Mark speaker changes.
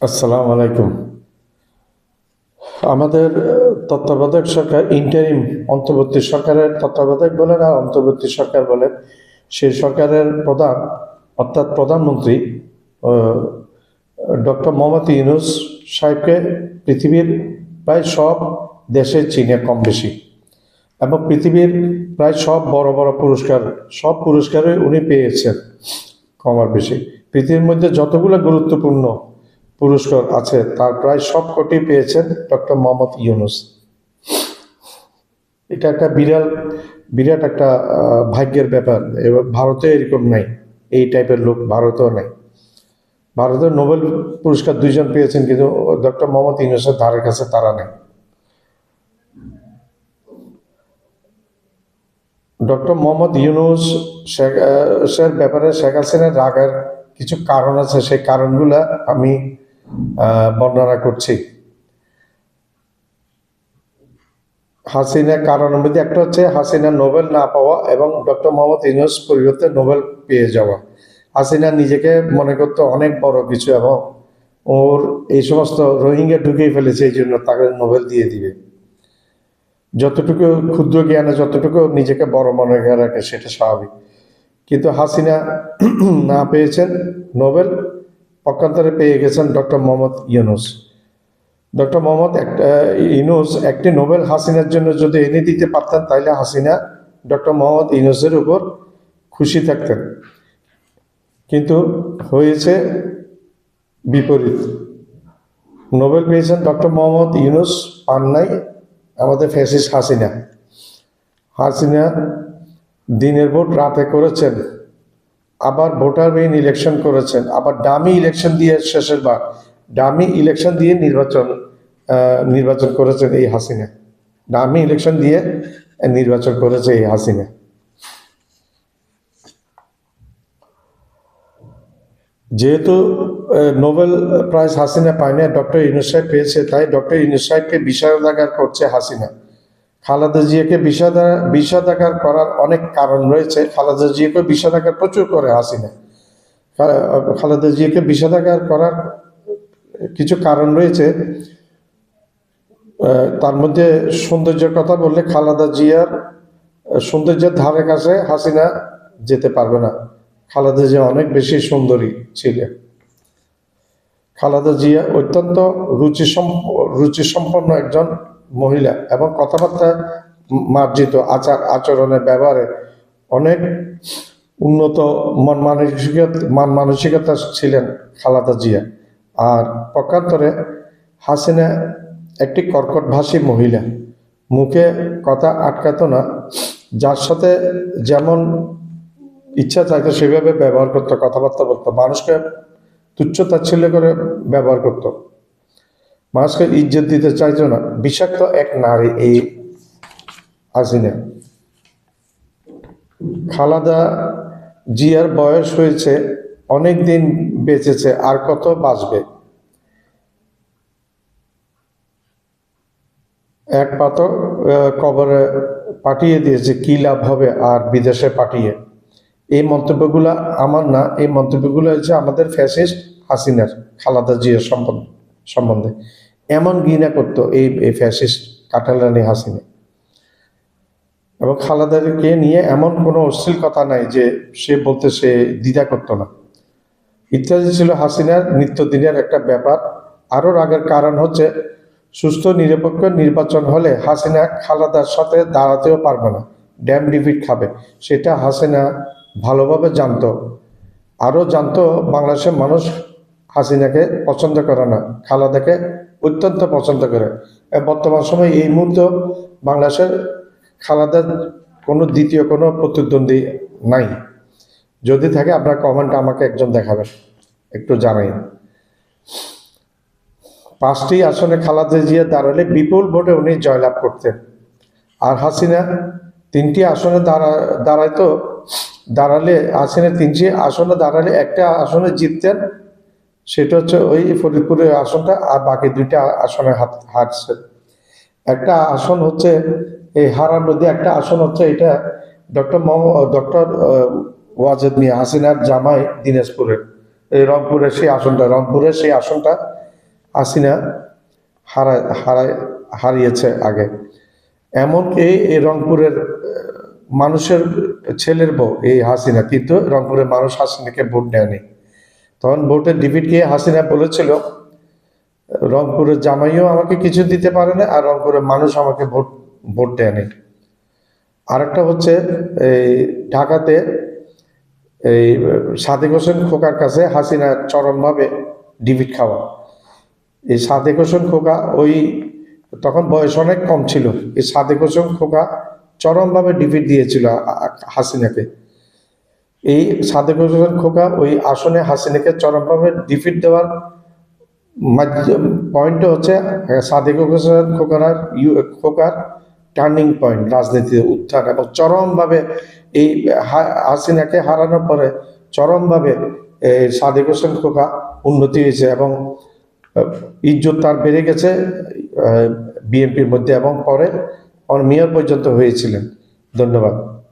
Speaker 1: আসসালামু আলাইকুম। আমাদের তত্ত্বাবধায়ক সরকার ইন্টারিম অন্তর্বর্তী সরকারের তত্ত্বাবধায়ক বলেন আর অন্তর্বর্তী সরকার বলেন, সেই সরকারের প্রধান অর্থাৎ প্রধানমন্ত্রী ডক্টর মোহাম্মদ ইউনূস সাহেবকে পৃথিবীর প্রায় সব দেশে চিনে কম বেশি, এবং পৃথিবীর প্রায় সব বড় বড় পুরস্কার, সব পুরস্কারে উনি পেয়েছেন কম আর বেশি। পৃথিবীর মধ্যে যতগুলো গুরুত্বপূর্ণ পুরস্কার আছে তার প্রায় সবকটি পেয়েছেন ডক্টর মোহাম্মদ ইউনূস। এটা একটা বিরাট একটা ভাগ্যের ব্যাপার, এবং ভারতে এরকম নাই, এই টাইপের লোক ভারতেও নাই। ভারতের নোবেল পুরস্কার দুইজন পেয়েছেন, কিন্তু ডক্টর মোহাম্মদ ইউনূসের ধারের কাছে তারা নেই। ডক্টর মোহাম্মদ ইউনূস এর ব্যাপারে শেখ হাসিনার রাগের কিছু কারণ আছে, সেই কারণগুলো আমি বর্ণনা করছি। হাসিনা কারণের মধ্যে একটা হচ্ছে হাসিনা নোবেল না পাওয়া এবং ডক্টর মোহাম্মদ ইউনূস পরিবর্তে নোবেল পেয়ে যাওয়া। হাসিনা নিজেকে মনে করতো অনেক বড় কিছু, এবং ওর এই সমস্ত রোহিঙ্গা ঢুকিয়ে ফেলেছে, এই জন্য তাকে নোবেল দিয়ে দিবে। যতটুকু ক্ষুদ্র জ্ঞানে যতটুকু নিজেকে বড় মনে রাখে সেটা স্বাভাবিক, কিন্তু হাসিনা না পেয়েছেন নোবেল, পক্ষান্তরে পেয়ে গেছেন ডক্টর মোহাম্মদ ইউনূস। ডক্টর মোহাম্মদ ইউনূস একটি নোবেল হাসিনার জন্য যদি এনে দিতে পারতেন, তাহলে হাসিনা ডক্টর মোহাম্মদ ইউনূসের উপর খুশি থাকতেন, কিন্তু হয়েছে বিপরীত। নোবেল পেয়েছেন ডক্টর মোহাম্মদ ইউনূস, পান নাই আমাদের ফ্যাসিস্ট হাসিনা। হাসিনা দিনের ভোট রাতে করেছেন, আবার ভোটারবিহীন ইলেকশন করেছেন, আবার ডামি ইলেকশন দিয়ে শেষের বার ডামি ইলেকশন দিয়ে নির্বাচন করেছেন এই হাসিনা। ডামি ইলেকশন দিয়ে নির্বাচন করেছে এই হাসিনা। যেহেতু নোবেল প্রাইজ হাসিনা পায় না, ডক্টর ইউনূস সাহেব পেয়েছে, তাই ডক্টর ইউনূস সাহেবকে বিষাদাগার করছে হাসিনা। খালেদা জিয়াকে বিষাদাগার করার অনেক কারণ রয়েছে। খালেদা জিয়াকে বিষাদাগার প্রচুর করে হাসিনা। খালেদা জিয়াকে বিষাদাগার করার কিছু কারণ রয়েছে। তার মধ্যে সৌন্দর্যের কথা বললে, খালেদা জিয়ার সৌন্দর্যের ধারে কাছে হাসিনা যেতে পারবে না। খালেদা জিয়া অনেক বেশি সুন্দরী ছিলেন। খালেদা জিয়া অত্যন্ত রুচিসম্পন্ন একজন মহিলা, এবং কথাবার্তা মার্জিত, আচরণের ব্যবহারে অনেক উন্নত মান মানসিকতা ছিলেন খালেদা জিয়া। আর পক্ষান্তরে হাসিনা একটি কর্কটভাষী মহিলা, মুখে কথা আটকাতো না, যার সাথে যেমন ইচ্ছা চাইতো সেভাবে ব্যবহার করতো, কথাবার্তা বলতো, মানুষকে তুচ্ছ তাচ্ছিল্য করে ব্যবহার করতো, মানুষকে ইজ্জত দিতে চাইতো না। বিষাক্ত এক নারী এই হাসিনা। খালেদা জিয়ার বয়স হয়েছে, অনেক দিন বেঁচেছে, আর কত বাঁচবে? এক পাথর কবরে পাঠিয়ে দিয়েছে, কি লাভ হবে আর বিদেশে পাঠিয়ে? এই মন্তব্যগুলো আমার না, এই মন্তব্যগুলো হচ্ছে আমাদের ফ্যাসিস্ট হাসিনার, খালেদা জিয়ার সম্বন্ধে এমন ঘৃণা করতো এই ফ্যাসিস্ট কাটালানি হাসিনা। এবং খালেদাকে নিয়ে এমন কোনো অশ্লীল কথা নাই যে সে বলতে সে দ্বিধা করতো না, ইত্যাদি ছিল হাসিনার নিত্যদিনের একটা ব্যাপার। আরও রাগের কারণ হচ্ছে, সুস্থ নিরপেক্ষ নির্বাচন হলে হাসিনা খালেদার সাথে দাঁড়াতেও পারবে না, ড্যাম ডিফিট খাবে। সেটা হাসিনা ভালোভাবে জানতো। আরও জানতো বাংলাদেশের মানুষ হাসিনাকে পছন্দ করে না, খালেদাকে অত্যন্ত পছন্দ করে। বর্তমান সময়ে এই মুহূর্তে বাংলাদেশের খালেদার কোনো দ্বিতীয় কোনো প্রতিদ্বন্দ্বী নাই। যদি থাকে আপনার কমেন্টে আমাকে একজন দেখাবেন, একটু জানাই। 5টি আসনে খালেদা জিয়া দাঁড়ালে বিপুল ভোটে উনি জয়লাভ করতেন, আর হাসিনা 3টি আসনে দাঁড়ালে হাসিনা 3টি আসনে দাঁড়ালে একটা আসনে জিততেন, সেটা হচ্ছে ওই ফরিদপুরের আসনটা, আর বাকি 2টা আসনে হারছেন। একটা আসন হচ্ছে এই হারার মধ্যে, একটা আসন হচ্ছে এটা ডক্টর ওয়াজেদ মিয়া, হাসিনার জামাই, দিনাজপুরের এই রংপুরের সেই আসনটা হাসিনা হারিয়েছে আগে। এমনকি এই রংপুরের মানুষের ছেলের বউ এই হাসিনা, কিন্তু রংপুরের মানুষ হাসিনাকে ভোট দেয়নি। তখন ভোটের ডিফিট গিয়ে হাসিনা বলেছিল, রংপুরের জামাইও আমাকে কিছু দিতে পারে না, আর রংপুরের মানুষ আমাকে ভোট দেয়নি। আরেকটা হচ্ছে এই ঢাকাতে এই সাদেক হোসেন খোকার কাছে হাসিনা চরমভাবে ডিফিট খাওয়া। এই সাদেক হোসেন খোকা তখন বয়স অনেক কম ছিল, এই সাদেক হোসেন খোকা চরমভাবে ডিফিট দিয়েছিল হাসিনাকে। এই সাদেক হোসেন খোকা ওই আসনে হাসিনাকে চরমভাবে ডিফিট দেওয়ার পয়েন্ট হচ্ছে সাদেক হোসেন খোকার টার্নিং পয়েন্ট, রাজনীতিতে উত্থান, এবং চরমভাবে এই হাসিনাকে হারানোর পরে চরমভাবে সাদেক হোসেন খোকা উন্নতি হয়েছে এবং ইজ্জত তার বেড়ে গেছে বিএনপির মধ্যে, এবং পরে মেয়র পর্যন্ত হয়েছিলেন। ধন্যবাদ।